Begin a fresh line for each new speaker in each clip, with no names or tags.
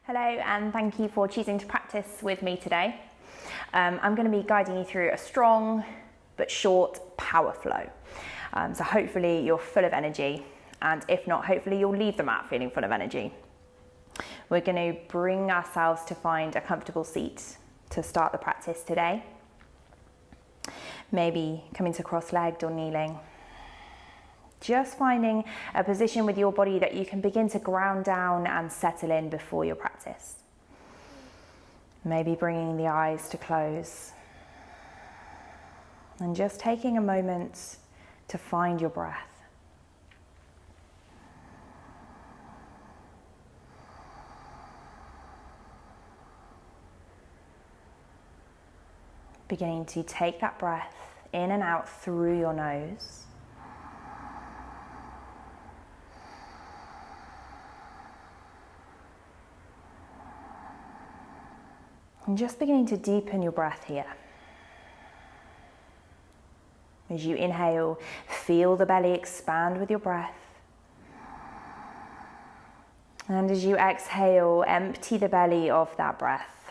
Hello, and thank you for choosing to practice with me today. I'm going to be guiding you through a strong but short power flow. So hopefully you're full of energy, and if not, hopefully you'll leave the mat feeling full of energy. We're going to bring ourselves to find a comfortable seat to start the practice today. Maybe coming to cross-legged or kneeling. Just finding a position with your body that you can begin to ground down and settle in before your practice. Maybe bringing the eyes to close. And just taking a moment to find your breath. Beginning to take that breath in and out through your nose. And just beginning to deepen your breath here. As you inhale, feel the belly expand with your breath. And as you exhale, empty the belly of that breath.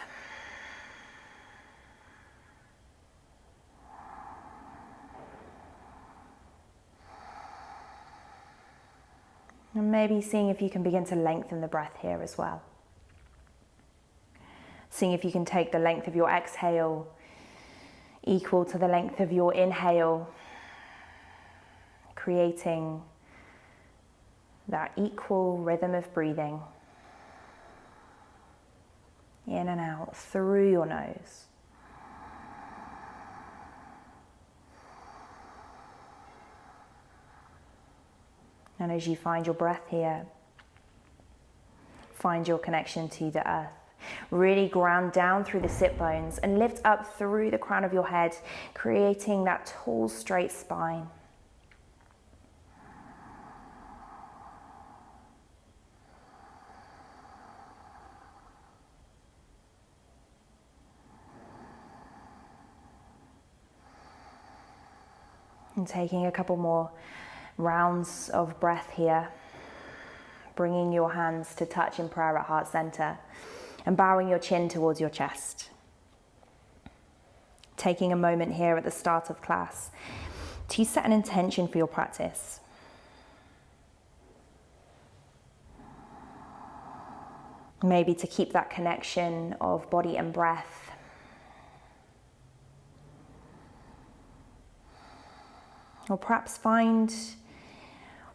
And maybe seeing if you can begin to lengthen the breath here as well. Seeing if you can take the length of your exhale equal to the length of your inhale, creating that equal rhythm of breathing in and out through your nose. And as you find your breath here, find your connection to the earth. Really ground down through the sit bones and lift up through the crown of your head, creating that tall, straight spine. And taking a couple more rounds of breath here, bringing your hands to touch in prayer at heart center. And bowing your chin towards your chest. Taking a moment here at the start of class to set an intention for your practice. Maybe to keep that connection of body and breath. Or perhaps find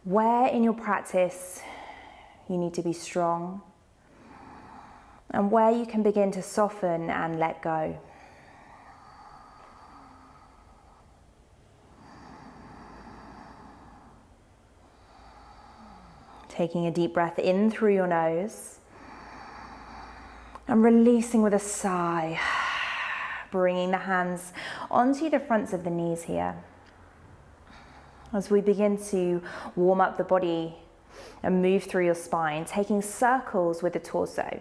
where in your practice you need to be strong. And where you can begin to soften and let go. Taking a deep breath in through your nose and releasing with a sigh, bringing the hands onto the fronts of the knees here. As we begin to warm up the body and move through your spine, taking circles with the torso.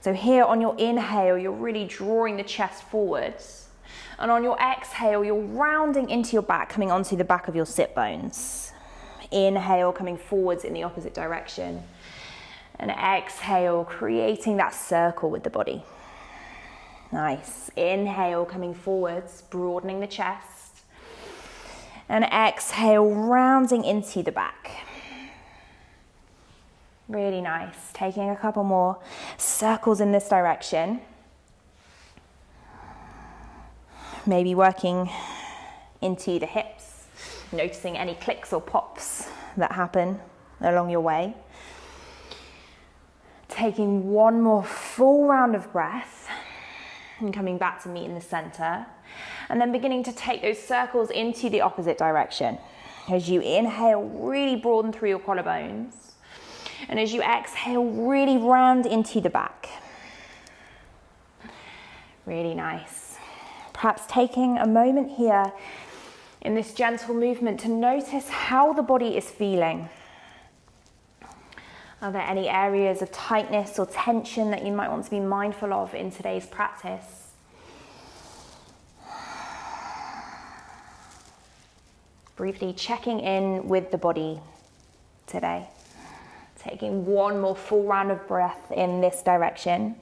So here on your inhale, you're really drawing the chest forwards. And on your exhale, you're rounding into your back, coming onto the back of your sit bones. Inhale, coming forwards in the opposite direction. And exhale, creating that circle with the body. Nice. Inhale, coming forwards, broadening the chest. And exhale, rounding into the back. Really nice. Taking a couple more circles in this direction. Maybe working into the hips, noticing any clicks or pops that happen along your way. Taking one more full round of breath and coming back to meet in the center. And then beginning to take those circles into the opposite direction. As you inhale, really broaden through your collarbones. And as you exhale, really round into the back. Really nice. Perhaps taking a moment here in this gentle movement to notice how the body is feeling. Are there any areas of tightness or tension that you might want to be mindful of in today's practice? Briefly checking in with the body today. Taking one more full round of breath in this direction.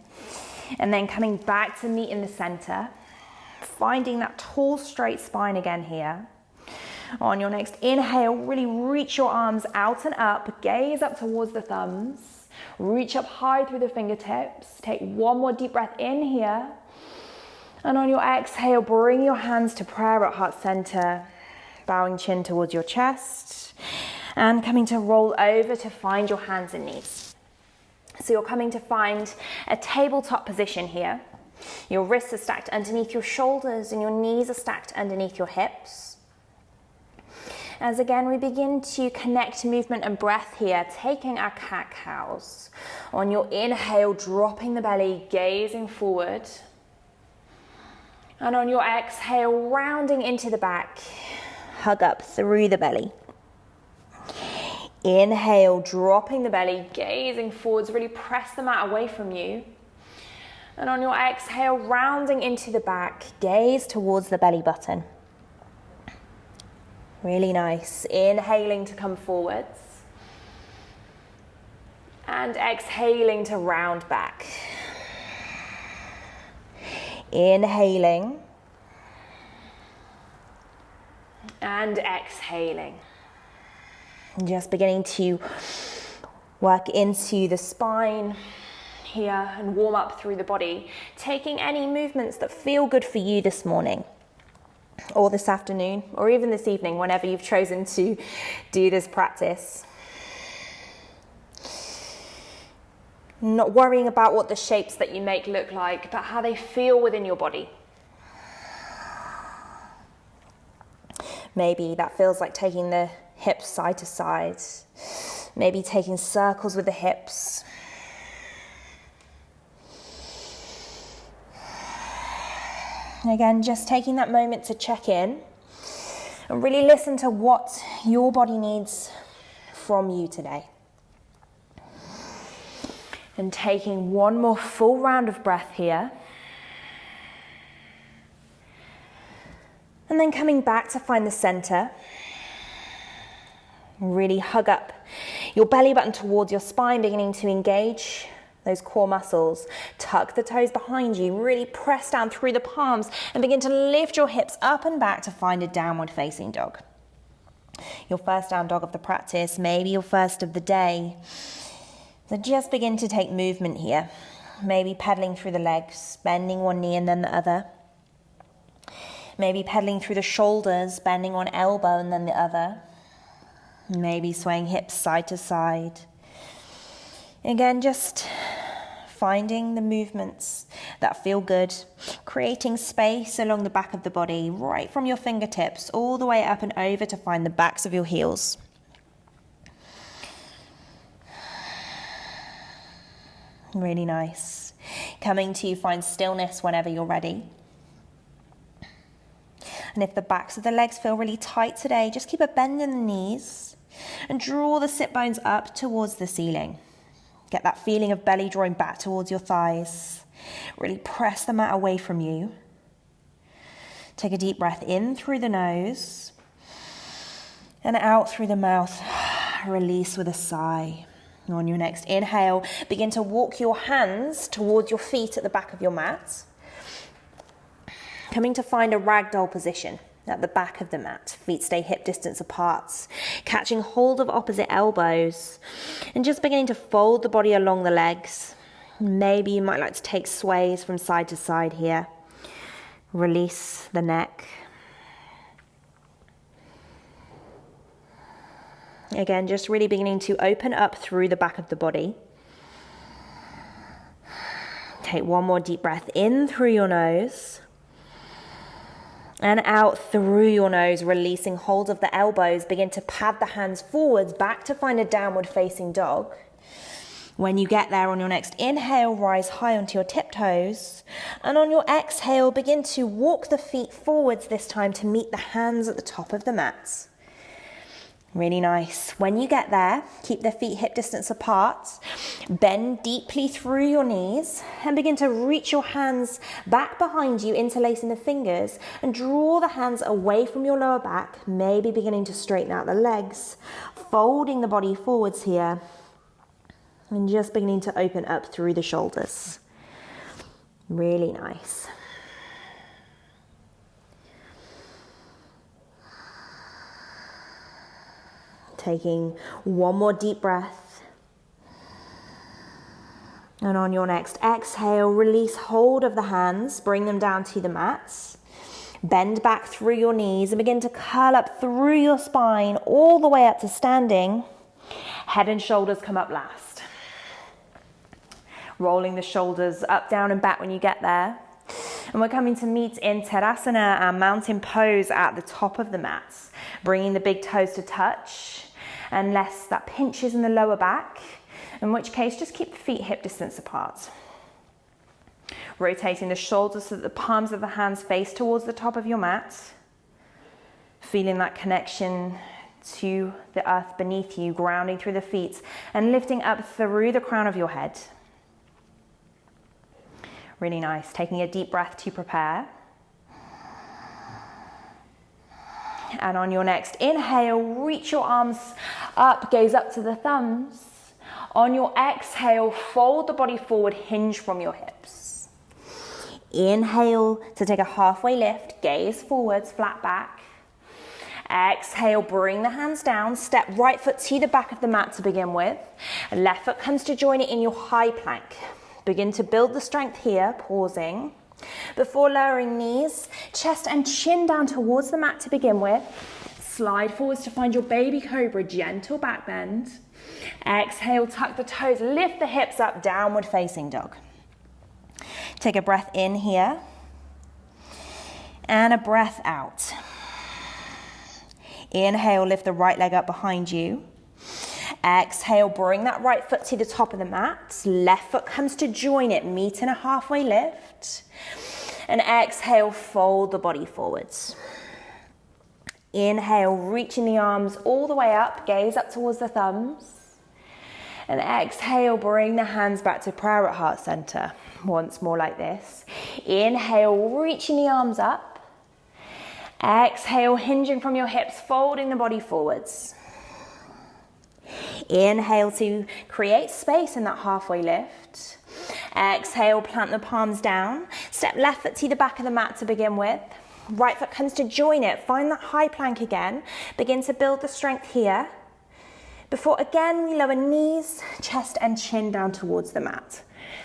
And then coming back to meet in the center. Finding that tall, straight spine again here. On your next inhale, really reach your arms out and up. Gaze up towards the thumbs. Reach up high through the fingertips. Take one more deep breath in here. And on your exhale, bring your hands to prayer at heart center. Bowing chin towards your chest. And coming to roll over to find your hands and knees. So you're coming to find a tabletop position here. Your wrists are stacked underneath your shoulders and your knees are stacked underneath your hips. As again, we begin to connect movement and breath here, taking our cat-cows. On your inhale, dropping the belly, gazing forward. And on your exhale, rounding into the back, hug up through the belly. Inhale, dropping the belly, gazing forwards, really press the mat away from you. And on your exhale, rounding into the back, gaze towards the belly button. Really nice. Inhaling to come forwards. And exhaling to round back. Inhaling. And exhaling. Just beginning to work into the spine here and warm up through the body. Taking any movements that feel good for you this morning or this afternoon or even this evening, whenever you've chosen to do this practice. Not worrying about what the shapes that you make look like, but how they feel within your body. Maybe that feels like taking the hips side to side. Maybe taking circles with the hips. Again, just taking that moment to check in and really listen to what your body needs from you today. And taking one more full round of breath here. And then coming back to find the center. Really hug up your belly button towards your spine, beginning to engage those core muscles. Tuck the toes behind you, really press down through the palms and begin to lift your hips up and back to find a downward facing dog. Your first down dog of the practice, maybe your first of the day. So just begin to take movement here. Maybe pedaling through the legs, bending one knee and then the other. Maybe pedaling through the shoulders, bending one elbow and then the other. Maybe swaying hips side to side. Again, just finding the movements that feel good, creating space along the back of the body, right from your fingertips all the way up and over to find the backs of your heels. Really nice. Coming to find stillness whenever you're ready. And if the backs of the legs feel really tight today, just keep a bend in the knees and draw the sit bones up towards the ceiling. Get that feeling of belly drawing back towards your thighs. Really press the mat away from you. Take a deep breath in through the nose and out through the mouth. Release with a sigh. On your next inhale, begin to walk your hands towards your feet at the back of your mat. Coming to find a ragdoll position at the back of the mat. Feet stay hip distance apart. Catching hold of opposite elbows. And just beginning to fold the body along the legs. Maybe you might like to take sways from side to side here. Release the neck. Again, just really beginning to open up through the back of the body. Take one more deep breath in through your nose. And out through your nose, releasing hold of the elbows. Begin to pad the hands forwards, back to find a downward facing dog. When you get there on your next inhale, rise high onto your tiptoes. And on your exhale, begin to walk the feet forwards this time to meet the hands at the top of the mat. Really nice. When you get there, keep the feet hip distance apart. Bend deeply through your knees and begin to reach your hands back behind you, interlacing the fingers, and draw the hands away from your lower back, maybe beginning to straighten out the legs, folding the body forwards here. And just beginning to open up through the shoulders. Really nice. Taking one more deep breath. And on your next exhale, release hold of the hands, bring them down to the mats. Bend back through your knees and begin to curl up through your spine all the way up to standing. Head and shoulders come up last. Rolling the shoulders up, down and back when you get there. And we're coming to meet in Tadasana, our mountain pose at the top of the mat. Bringing the big toes to touch, unless that pinches in the lower back, in which case just keep the feet hip distance apart. Rotating the shoulders so that the palms of the hands face towards the top of your mat. Feeling that connection to the earth beneath you, grounding through the feet and lifting up through the crown of your head. Really nice. Taking a deep breath to prepare. And on your next inhale, reach your arms up, gaze up to the thumbs. On your exhale, fold the body forward, hinge from your hips. Inhale to take a halfway lift, gaze forwards, flat back. Exhale, bring the hands down, step right foot to the back of the mat to begin with. Left foot comes to join it in your high plank. Begin to build the strength here, pausing. Before lowering knees, chest and chin down towards the mat to begin with. Slide forwards to find your baby cobra, gentle back bend. Exhale, tuck the toes, lift the hips up, downward facing dog. Take a breath in here. And a breath out. Inhale, lift the right leg up behind you. Exhale, bring that right foot to the top of the mat. Left foot comes to join it, meet in a halfway lift. And exhale, fold the body forwards. Inhale, reaching the arms all the way up, gaze up towards the thumbs. And exhale, bring the hands back to prayer at heart center. Once more like this. Inhale, reaching the arms up. Exhale, hinging from your hips, folding the body forwards. Inhale to create space in that halfway lift. Exhale, plant the palms down. Step left foot to the back of the mat to begin with. Right foot comes to join it. Find that high plank again. Begin to build the strength here. Before again we lower knees, chest and chin down towards the mat.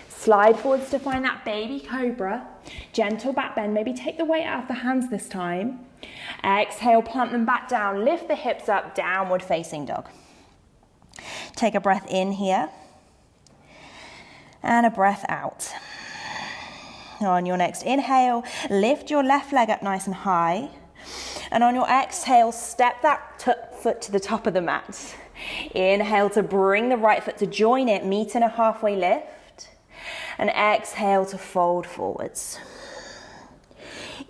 Slide forwards to find that baby cobra. Gentle back bend. Maybe take the weight out of the hands this time. Exhale, plant them back down. Lift the hips up, downward facing dog. Take a breath in here. And a breath out. On your next inhale, lift your left leg up nice and high. And on your exhale, step that foot to the top of the mat. Inhale to bring the right foot to join it, meet in a halfway lift. And exhale to fold forwards.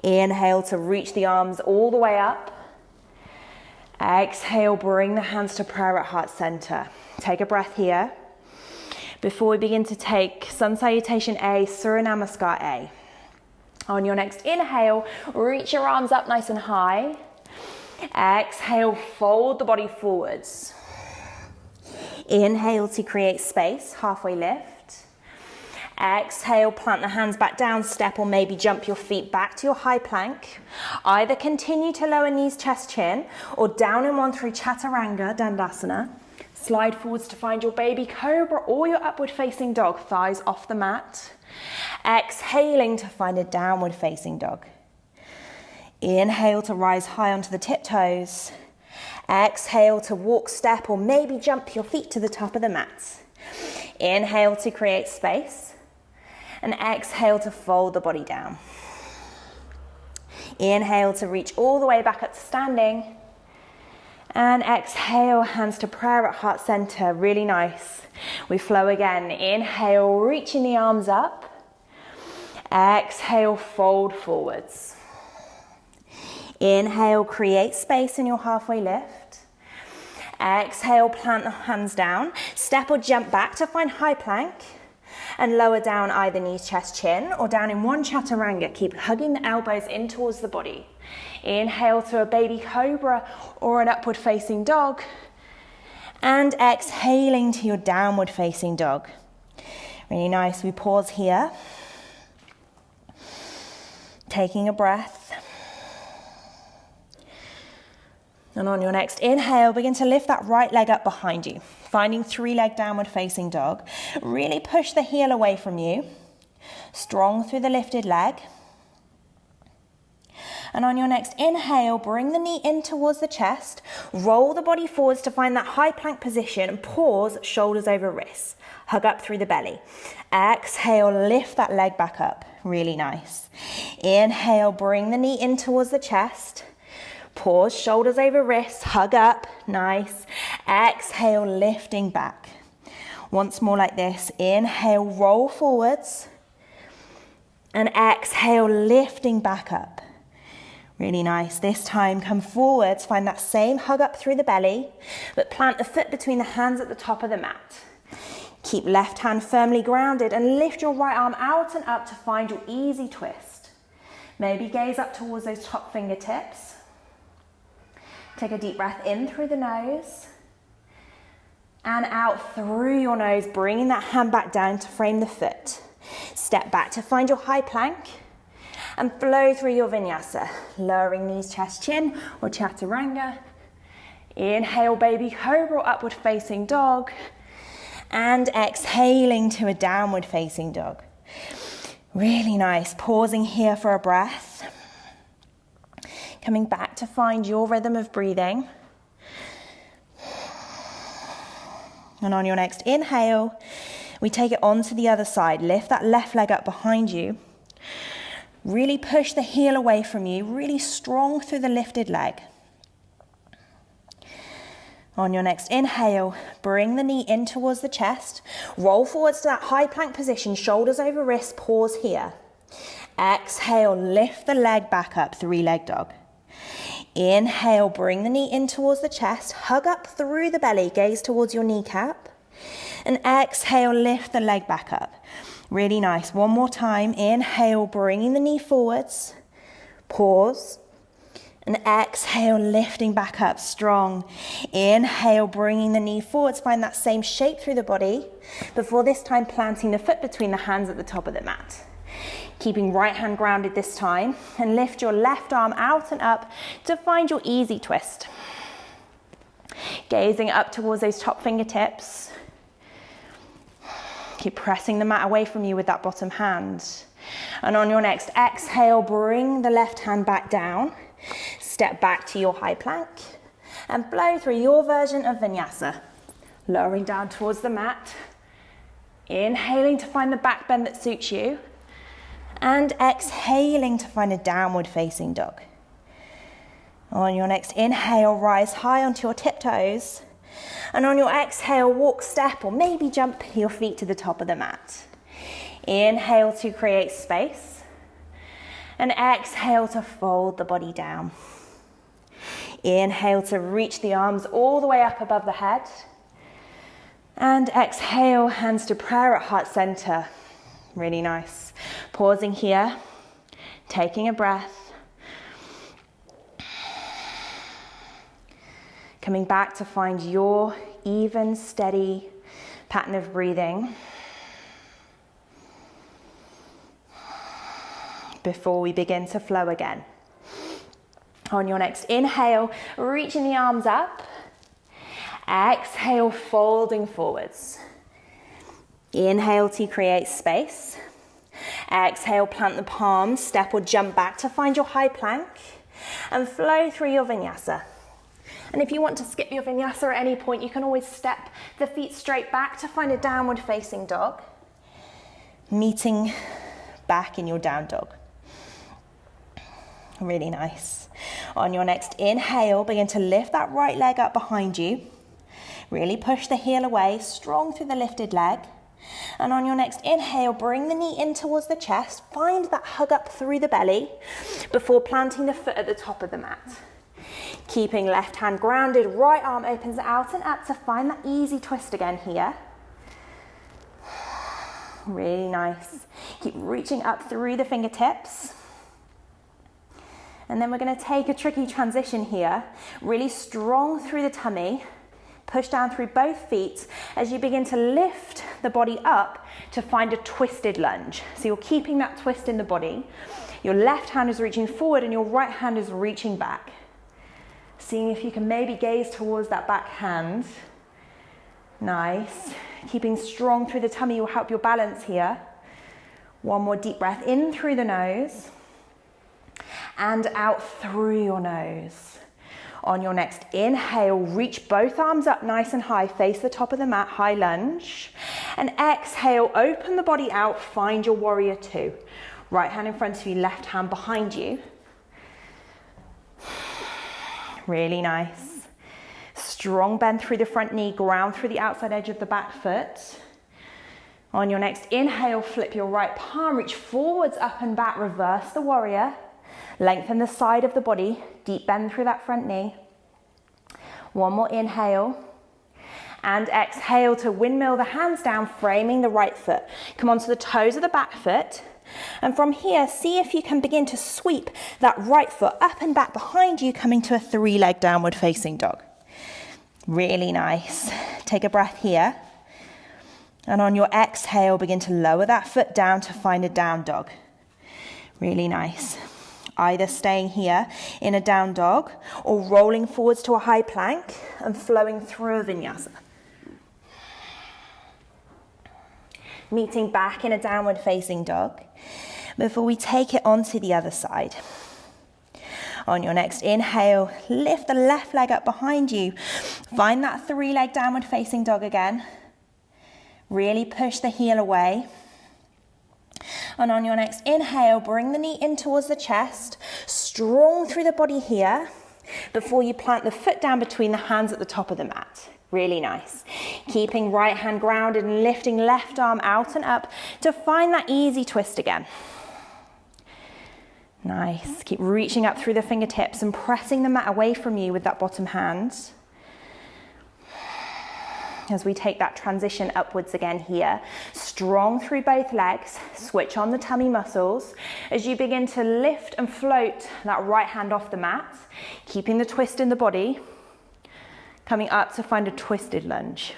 Inhale to reach the arms all the way up. Exhale, bring the hands to prayer at heart center. Take a breath here. Before we begin to take Sun Salutation A, Surya Namaskar A. On your next inhale, reach your arms up nice and high. Exhale, fold the body forwards. Inhale to create space, halfway lift. Exhale, plant the hands back down, step or maybe jump your feet back to your high plank. Either continue to lower knees, chest, chin, or down in one through Chaturanga, Dandasana. Slide forwards to find your baby cobra or your upward facing dog, thighs off the mat. Exhaling to find a downward facing dog. Inhale to rise high onto the tiptoes. Exhale to walk, step, or maybe jump your feet to the top of the mat. Inhale to create space. And exhale to fold the body down. Inhale to reach all the way back up to standing. And exhale, hands to prayer at heart center. Really nice. We flow again. Inhale, reaching the arms up. Exhale, fold forwards. Inhale, create space in your halfway lift. Exhale, plant the hands down. Step or jump back to find high plank. And lower down either knees, chest, chin, or down in one Chaturanga. Keep hugging the elbows in towards the body. Inhale to a baby cobra or an upward facing dog. And exhaling to your downward facing dog. Really nice. We pause here. Taking a breath. And on your next inhale, begin to lift that right leg up behind you. Finding 3-leg downward facing dog. Really push the heel away from you. Strong through the lifted leg. And on your next inhale, bring the knee in towards the chest. Roll the body forwards to find that high plank position and pause, shoulders over wrists. Hug up through the belly. Exhale, lift that leg back up. Really nice. Inhale, bring the knee in towards the chest. Pause, shoulders over wrists, hug up. Nice. Exhale, lifting back. Once more like this. Inhale, roll forwards. And exhale, lifting back up. Really nice. This time, come forwards, find that same hug up through the belly, but plant the foot between the hands at the top of the mat. Keep left hand firmly grounded and lift your right arm out and up to find your easy twist. Maybe gaze up towards those top fingertips. Take a deep breath in through the nose and out through your nose, bringing that hand back down to frame the foot. Step back to find your high plank. And flow through your vinyasa, lowering knees, chest, chin, or chaturanga. Inhale, baby cobra, upward facing dog. And exhaling to a downward facing dog. Really nice. Pausing here for a breath. Coming back to find your rhythm of breathing. And on your next inhale, we take it onto the other side. Lift that left leg up behind you. Really push the heel away from you, really strong through the lifted leg. On your next inhale, bring the knee in towards the chest. Roll forwards to that high plank position, shoulders over wrists, pause here. Exhale, lift the leg back up, 3-leg dog. Inhale, bring the knee in towards the chest, hug up through the belly, gaze towards your kneecap. And exhale, lift the leg back up. Really nice. One more time. Inhale, bringing the knee forwards. Pause. And exhale, lifting back up strong. Inhale, bringing the knee forwards. Find that same shape through the body. Before this time, planting the foot between the hands at the top of the mat. Keeping right hand grounded this time. And lift your left arm out and up to find your easy twist. Gazing up towards those top fingertips. Keep pressing the mat away from you with that bottom hand. And on your next exhale, bring the left hand back down. Step back to your high plank and flow through your version of vinyasa. Lowering down towards the mat. Inhaling to find the back bend that suits you. And exhaling to find a downward facing dog. On your next inhale, rise high onto your tiptoes. And on your exhale, walk, step, or maybe jump your feet to the top of the mat. Inhale to create space. And exhale to fold the body down. Inhale to reach the arms all the way up above the head. And exhale, hands to prayer at heart center. Really nice. Pausing here, taking a breath. Coming back to find your even, steady pattern of breathing before we begin to flow again. On your next inhale, reaching the arms up. Exhale, folding forwards. Inhale to create space. Exhale, plant the palms, step or jump back to find your high plank and flow through your vinyasa. And if you want to skip your vinyasa at any point, you can always step the feet straight back to find a downward facing dog. Meeting back in your down dog. Really nice. On your next inhale, begin to lift that right leg up behind you. Really push the heel away, strong through the lifted leg. And on your next inhale, bring the knee in towards the chest. Find that hug up through the belly before planting the foot at the top of the mat. Keeping left hand grounded, right arm opens out and up to find that easy twist again here. Really nice. Keep reaching up through the fingertips. And then we're going to take a tricky transition here. Really strong through the tummy. Push down through both feet as you begin to lift the body up to find a twisted lunge. So you're keeping that twist in the body. Your left hand is reaching forward and your right hand is reaching back. Seeing if you can maybe gaze towards that back hand. Nice. Keeping strong through the tummy will help your balance here. One more deep breath in through the nose and out through your nose. On your next inhale, reach both arms up nice and high, face the top of the mat, high lunge. And exhale, open the body out, find your warrior two. Right hand in front of you, left hand behind you. Really nice. Strong bend through the front knee, ground through the outside edge of the back foot. On your next inhale, flip your right palm, reach forwards, up and back, reverse the warrior. Lengthen the side of the body, deep bend through that front knee. One more inhale. And exhale to windmill the hands down, framing the right foot. Come onto the toes of the back foot. And from here, see if you can begin to sweep that right foot up and back behind you, coming to a three-leg downward facing dog. Really nice. Take a breath here. And on your exhale, begin to lower that foot down to find a down dog. Really nice. Either staying here in a down dog or rolling forwards to a high plank and flowing through a vinyasa. Meeting back in a downward facing dog before we take it onto the other side. On your next inhale, lift the left leg up behind you. Find that three-leg downward facing dog again. Really push the heel away. And on your next inhale, bring the knee in towards the chest, strong through the body here, before you plant the foot down between the hands at the top of the mat. Really nice. Keeping right hand grounded and lifting left arm out and up to find that easy twist again. Nice. Keep reaching up through the fingertips and pressing the mat away from you with that bottom hand. As we take that transition upwards again here, strong through both legs, switch on the tummy muscles as you begin to lift and float that right hand off the mat, keeping the twist in the body, coming up to find a twisted lunge.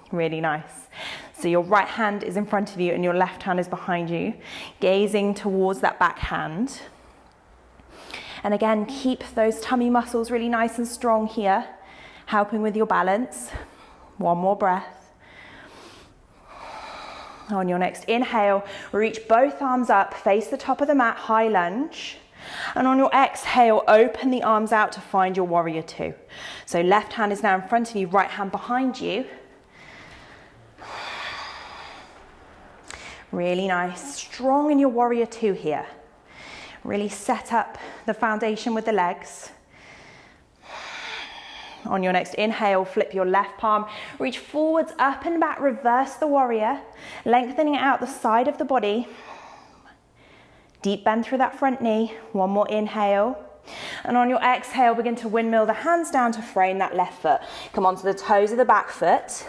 Really nice. So your right hand is in front of you and your left hand is behind you, gazing towards that back hand. And again, keep those tummy muscles really nice and strong here, helping with your balance. One more breath. On your next inhale, reach both arms up, face the top of the mat, high lunge. And on your exhale, open the arms out to find your warrior two. So left hand is now in front of you, right hand behind you. Really nice, strong in your warrior two here. Really set up the foundation with the legs. On your next inhale, flip your left palm, reach forwards, up and back, reverse the warrior, lengthening out the side of the body. Deep bend through that front knee. One more inhale. And on your exhale, begin to windmill the hands down to frame that left foot. Come onto the toes of the back foot.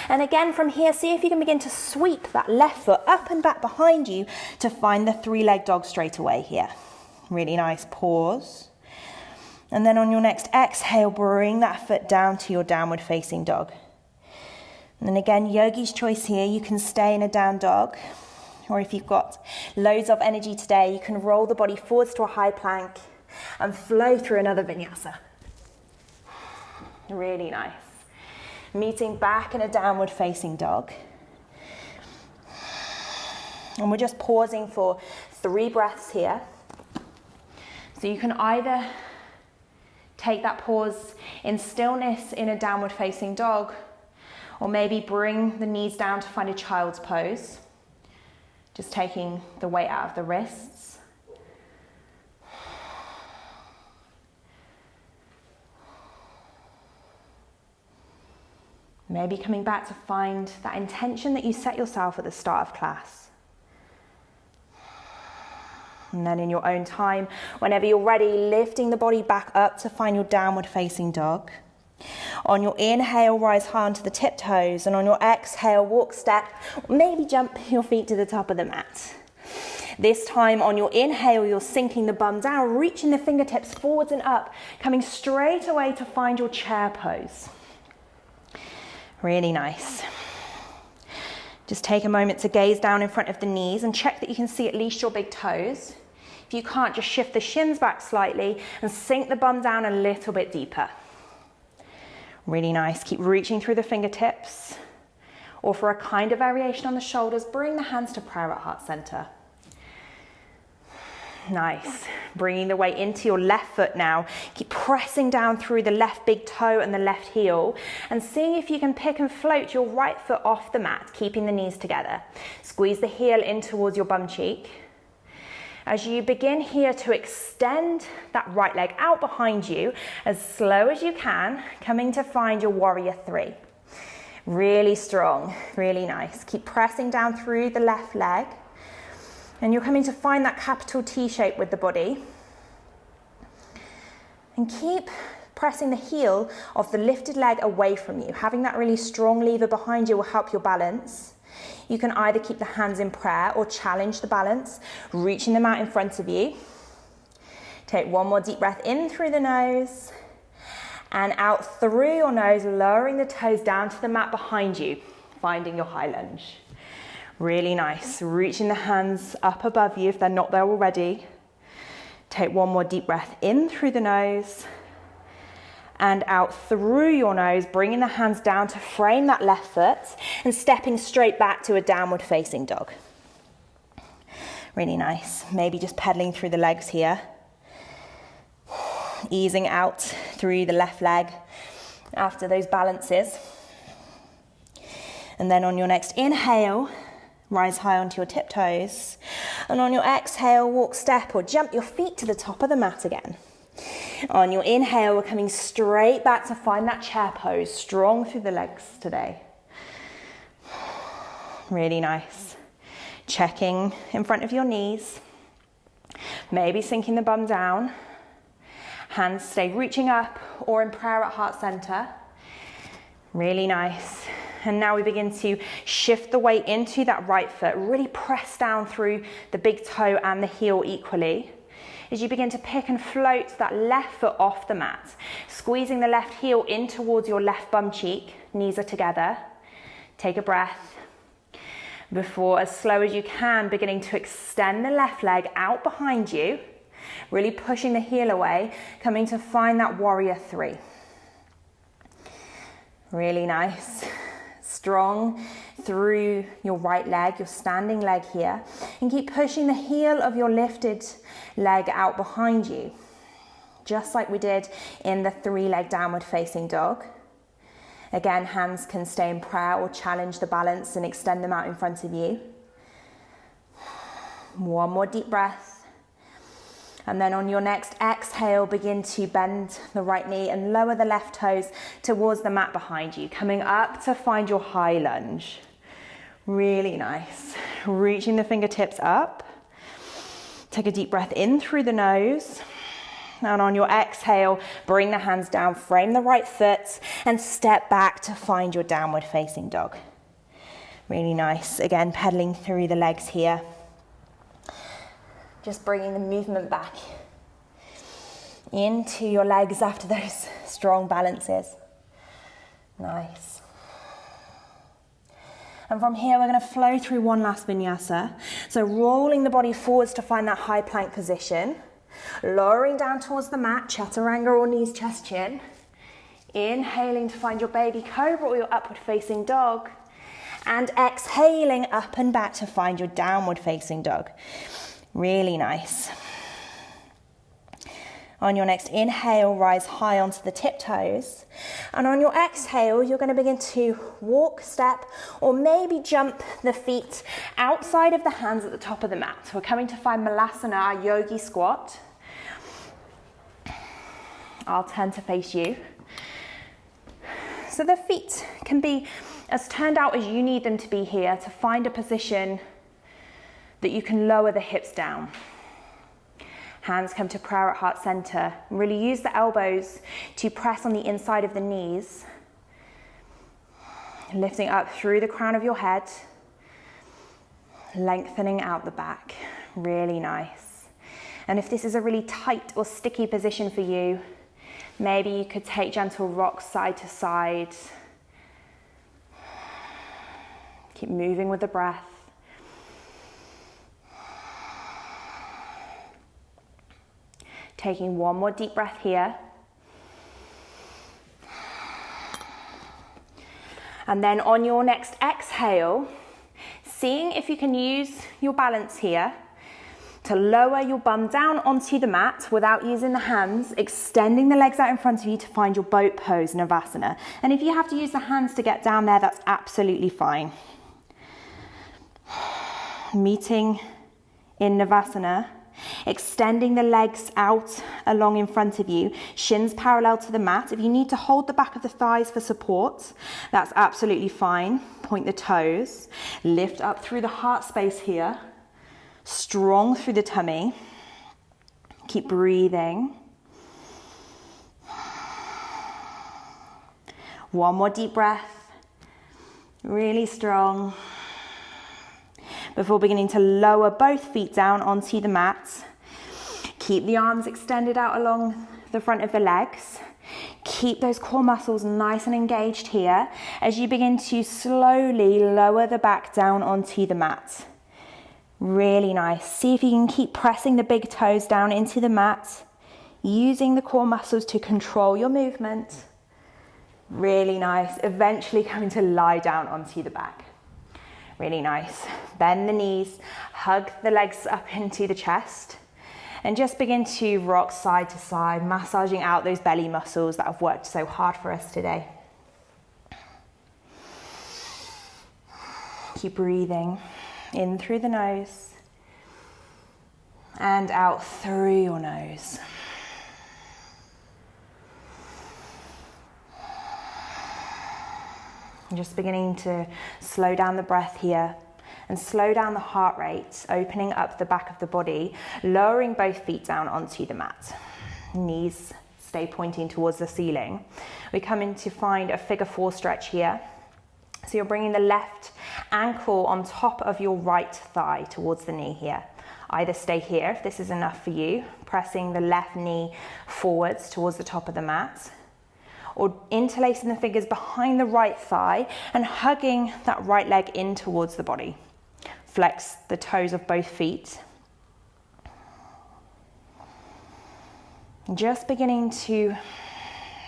And again, from here, see if you can begin to sweep that left foot up and back behind you to find the three-leg dog straight away here. Really nice. Pause. And then on your next exhale, bring that foot down to your downward facing dog. And then again, yogi's choice here. You can stay in a down dog. Or if you've got loads of energy today, you can roll the body forwards to a high plank and flow through another vinyasa. Really nice. Meeting back in a downward facing dog. And we're just pausing for 3 breaths here. So you can either take that pause in stillness in a downward facing dog, or maybe bring the knees down to find a child's pose. Just taking the weight out of the wrists. Maybe coming back to find that intention that you set yourself at the start of class. And then in your own time, whenever you're ready, lifting the body back up to find your downward facing dog. On your inhale, rise high onto the tiptoes, and on your exhale, walk, step, or maybe jump your feet to the top of the mat. This time on your inhale, you're sinking the bum down, reaching the fingertips forwards and up, coming straight away to find your chair pose. Really nice. Just take a moment to gaze down in front of the knees and check that you can see at least your big toes. If you can't, just shift the shins back slightly and sink the bum down a little bit deeper. Really nice. Keep reaching through the fingertips. Or for a kind of variation on the shoulders, bring the hands to prayer at heart center. Nice. Bringing the weight into your left foot now. Keep pressing down through the left big toe and the left heel and seeing if you can pick and float your right foot off the mat, keeping the knees together. Squeeze the heel in towards your bum cheek. As you begin here to extend that right leg out behind you as slow as you can, coming to find your warrior three. Really strong, really nice. Keep pressing down through the left leg. And you're coming to find that capital T shape with the body. And keep pressing the heel of the lifted leg away from you. Having that really strong lever behind you will help your balance. You can either keep the hands in prayer or challenge the balance, reaching them out in front of you. Take one more deep breath in through the nose and out through your nose, lowering the toes down to the mat behind you, finding your high lunge. Really nice. Reaching the hands up above you if they're not there already. Take one more deep breath in through the nose and out through your nose, bringing the hands down to frame that left foot and stepping straight back to a downward facing dog. Really nice. Maybe just pedaling through the legs here. Easing out through the left leg after those balances. And then on your next inhale, rise high onto your tiptoes. And on your exhale, walk, step, or jump your feet to the top of the mat again. On your inhale, we're coming straight back to find that chair pose, strong through the legs today. Really nice. Checking in front of your knees. Maybe sinking the bum down. Hands stay reaching up or in prayer at heart center. Really nice. And now we begin to shift the weight into that right foot. Really press down through the big toe and the heel equally. As you begin to pick and float that left foot off the mat, squeezing the left heel in towards your left bum cheek. Knees are together. Take a breath. Before, as slow as you can, beginning to extend the left leg out behind you. Really pushing the heel away, coming to find that warrior three. Really nice. Strong through your right leg, your standing leg here, and keep pushing the heel of your lifted leg out behind you, just like we did in the three-leg downward facing dog. Again, hands can stay in prayer or challenge the balance and extend them out in front of you. One more deep breath. And then on your next exhale, begin to bend the right knee and lower the left toes towards the mat behind you, coming up to find your high lunge. Really nice. Reaching the fingertips up. Take a deep breath in through the nose. And on your exhale, bring the hands down, frame the right foot, and step back to find your downward facing dog. Really nice. Again, pedaling through the legs here. Just bringing the movement back into your legs after those strong balances. Nice. And from here, we're going to flow through one last vinyasa. So rolling the body forwards to find that high plank position. Lowering down towards the mat, chaturanga or knees, chest, chin. Inhaling to find your baby cobra or your upward facing dog. And exhaling up and back to find your downward facing dog. Really nice. On your next inhale, rise high onto the tiptoes. And on your exhale, you're going to begin to walk, step, or maybe jump the feet outside of the hands at the top of the mat. So we're coming to find Malasana, our yogi squat. I'll turn to face you. So the feet can be as turned out as you need them to be here to find a position that you can lower the hips down. Hands come to prayer at heart center. Really use the elbows to press on the inside of the knees. Lifting up through the crown of your head. Lengthening out the back. Really nice. And if this is a really tight or sticky position for you, maybe you could take gentle rocks side to side. Keep moving with the breath. Taking one more deep breath here. And then on your next exhale, seeing if you can use your balance here to lower your bum down onto the mat without using the hands, extending the legs out in front of you to find your boat pose, Navasana. And if you have to use the hands to get down there, that's absolutely fine. Meeting in Navasana, extending the legs out along in front of you, shins parallel to the mat. If you need to hold the back of the thighs for support, that's absolutely fine. Point the toes, lift up through the heart space here, strong through the tummy. Keep breathing. One more deep breath, really strong, before beginning to lower both feet down onto the mat. Keep the arms extended out along the front of the legs. Keep those core muscles nice and engaged here as you begin to slowly lower the back down onto the mat. Really nice. See if you can keep pressing the big toes down into the mat, using the core muscles to control your movement. Really nice. Eventually coming to lie down onto the back. Really nice. Bend the knees, hug the legs up into the chest, and just begin to rock side to side, massaging out those belly muscles that have worked so hard for us today. Keep breathing in through the nose and out through your nose. Just beginning to slow down the breath here and slow down the heart rate, opening up the back of the body, lowering both feet down onto the mat. Knees stay pointing towards the ceiling. We come in to find a figure 4 stretch here. So you're bringing the left ankle on top of your right thigh towards the knee here. Either stay here if this is enough for you, pressing the left knee forwards towards the top of the mat, or interlacing the fingers behind the right thigh and hugging that right leg in towards the body. Flex the toes of both feet. Just beginning to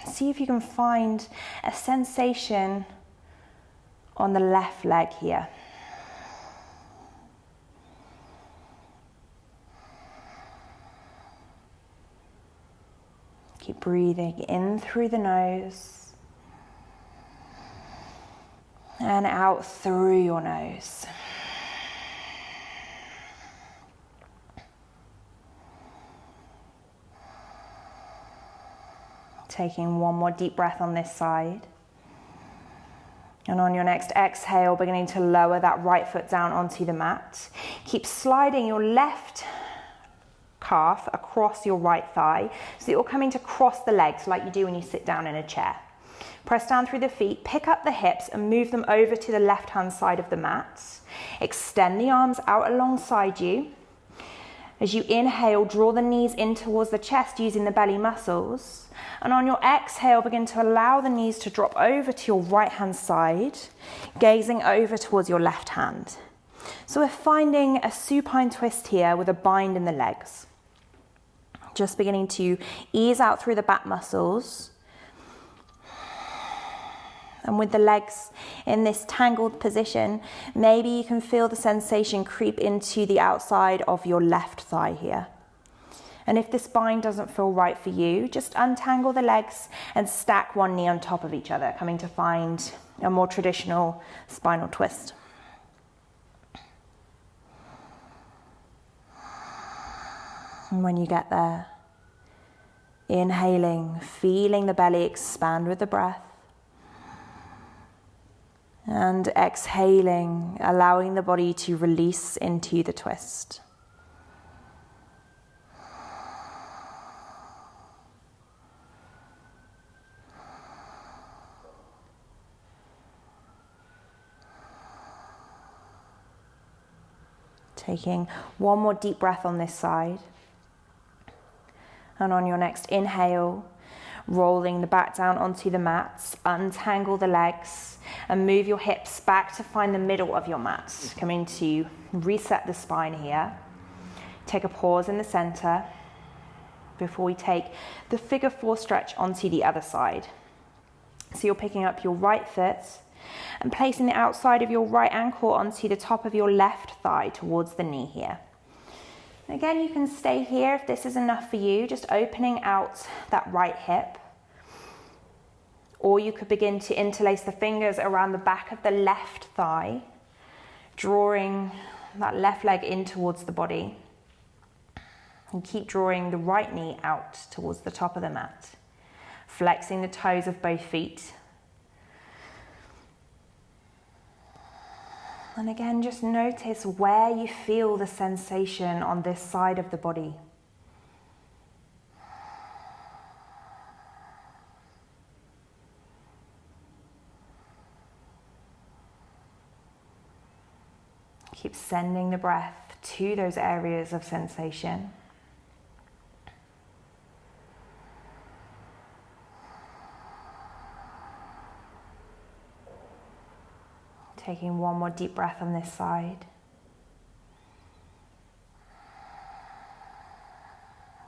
see if you can find a sensation on the left leg here. Keep breathing in through the nose and out through your nose. Taking one more deep breath on this side. And on your next exhale, beginning to lower that right foot down onto the mat. Keep sliding your left calf across your right thigh so that you're coming to cross the legs like you do when you sit down in a chair. Press down through the feet, pick up the hips and move them over to the left-hand side of the mat. Extend the arms out alongside you. As you inhale, draw the knees in towards the chest using the belly muscles. And on your exhale, begin to allow the knees to drop over to your right-hand side, gazing over towards your left hand. So we're finding a supine twist here with a bind in the legs. Just beginning to ease out through the back muscles. And with the legs in this tangled position, maybe you can feel the sensation creep into the outside of your left thigh here. And if this bind doesn't feel right for you, just untangle the legs and stack one knee on top of each other, coming to find a more traditional spinal twist. And when you get there, inhaling, feeling the belly expand with the breath. And exhaling, allowing the body to release into the twist. Taking one more deep breath on this side. And on your next inhale, rolling the back down onto the mats, untangle the legs and move your hips back to find the middle of your mat. Coming to reset the spine here. Take a pause in the center before we take the figure 4 stretch onto the other side. So you're picking up your right foot and placing the outside of your right ankle onto the top of your left thigh towards the knee here. Again, you can stay here if this is enough for you, just opening out that right hip. Or you could begin to interlace the fingers around the back of the left thigh, drawing that left leg in towards the body. And keep drawing the right knee out towards the top of the mat, flexing the toes of both feet. And again, just notice where you feel the sensation on this side of the body. Keep sending the breath to those areas of sensation. Taking one more deep breath on this side.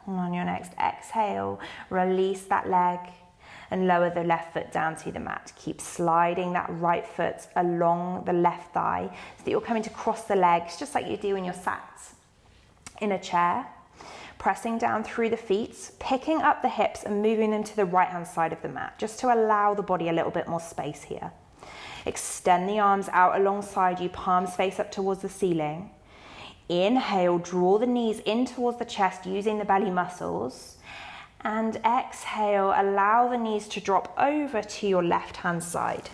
And on your next exhale, release that leg and lower the left foot down to the mat. Keep sliding that right foot along the left thigh so that you're coming to cross the legs just like you do when you're sat in a chair. Pressing down through the feet, picking up the hips and moving them to the right hand side of the mat just to allow the body a little bit more space here. Extend the arms out alongside you, palms face up towards the ceiling. Inhale, draw the knees in towards the chest using the belly muscles. And exhale, allow the knees to drop over to your left hand side.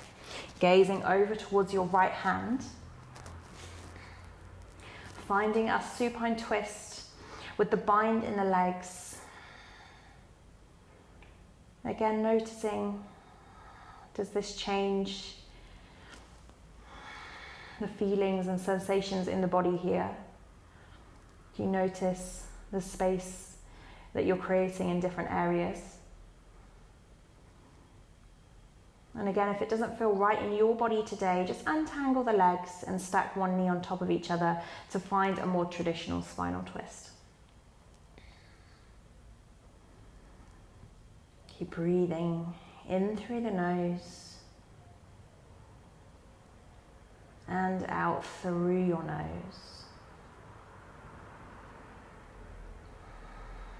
Gazing over towards your right hand. Finding a supine twist with the bind in the legs. Again, noticing, does this change the feelings and sensations in the body here? Do you notice the space that you're creating in different areas? And again, if it doesn't feel right in your body today, just untangle the legs and stack one knee on top of each other to find a more traditional spinal twist. Keep breathing in through the nose and out through your nose.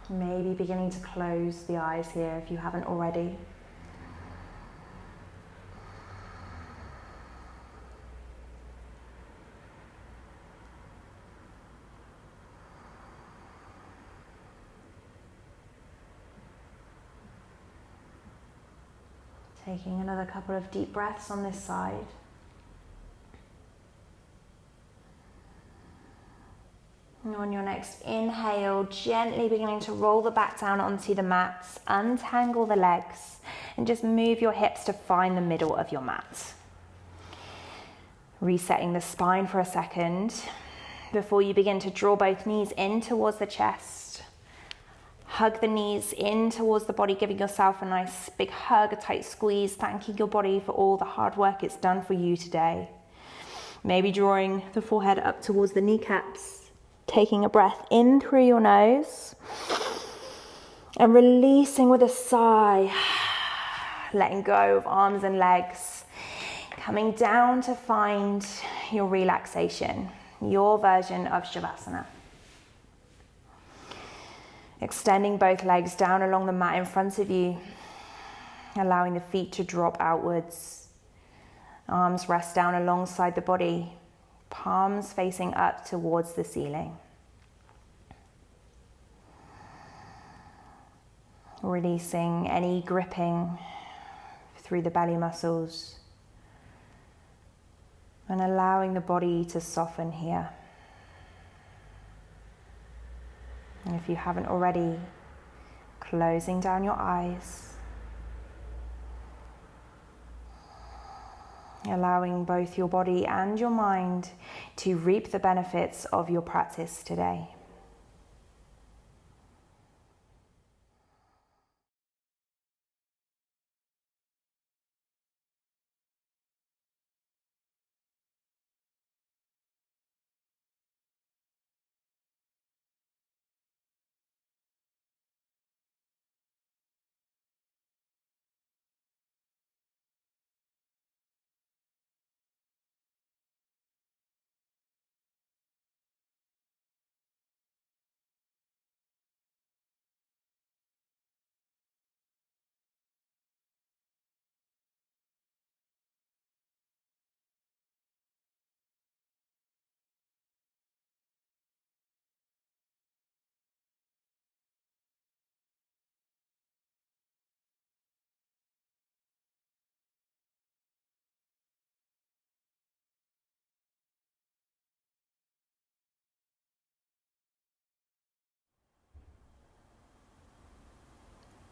Maybe beginning to close the eyes here if you haven't already. Taking another couple of deep breaths on this side. And on your next inhale, gently beginning to roll the back down onto the mat, untangle the legs, and just move your hips to find the middle of your mat. Resetting the spine for a second before you begin to draw both knees in towards the chest. Hug the knees in towards the body, giving yourself a nice big hug, a tight squeeze, thanking your body for all the hard work it's done for you today. Maybe drawing the forehead up towards the kneecaps. Taking a breath in through your nose and releasing with a sigh, letting go of arms and legs, coming down to find your relaxation, your version of Shavasana. Extending both legs down along the mat in front of you, allowing the feet to drop outwards, arms rest down alongside the body, palms facing up towards the ceiling. Releasing any gripping through the belly muscles and allowing the body to soften here. And if you haven't already, closing down your eyes, allowing both your body and your mind to reap the benefits of your practice today.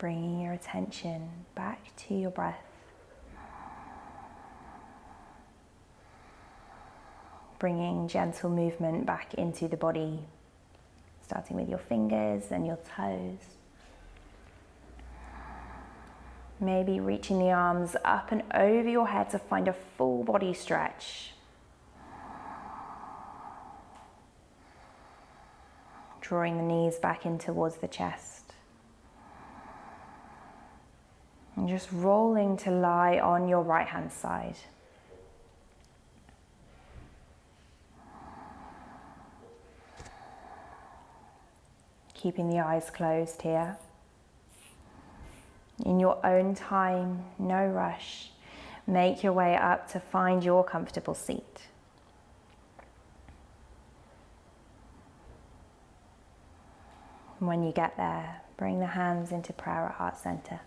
Bringing your attention back to your breath. Bringing gentle movement back into the body, starting with your fingers and your toes. Maybe reaching the arms up and over your head to find a full body stretch. Drawing the knees back in towards the chest. And just rolling to lie on your right hand side. Keeping the eyes closed here. In your own time, no rush. Make your way up to find your comfortable seat. When you get there, bring the hands into prayer at heart center.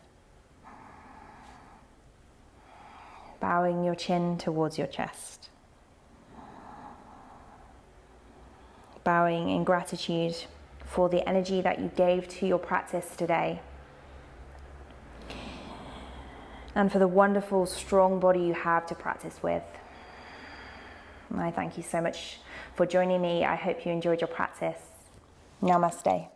Bowing your chin towards your chest. Bowing in gratitude for the energy that you gave to your practice today. And for the wonderful, strong body you have to practice with. And I thank you so much for joining me. I hope you enjoyed your practice. Namaste.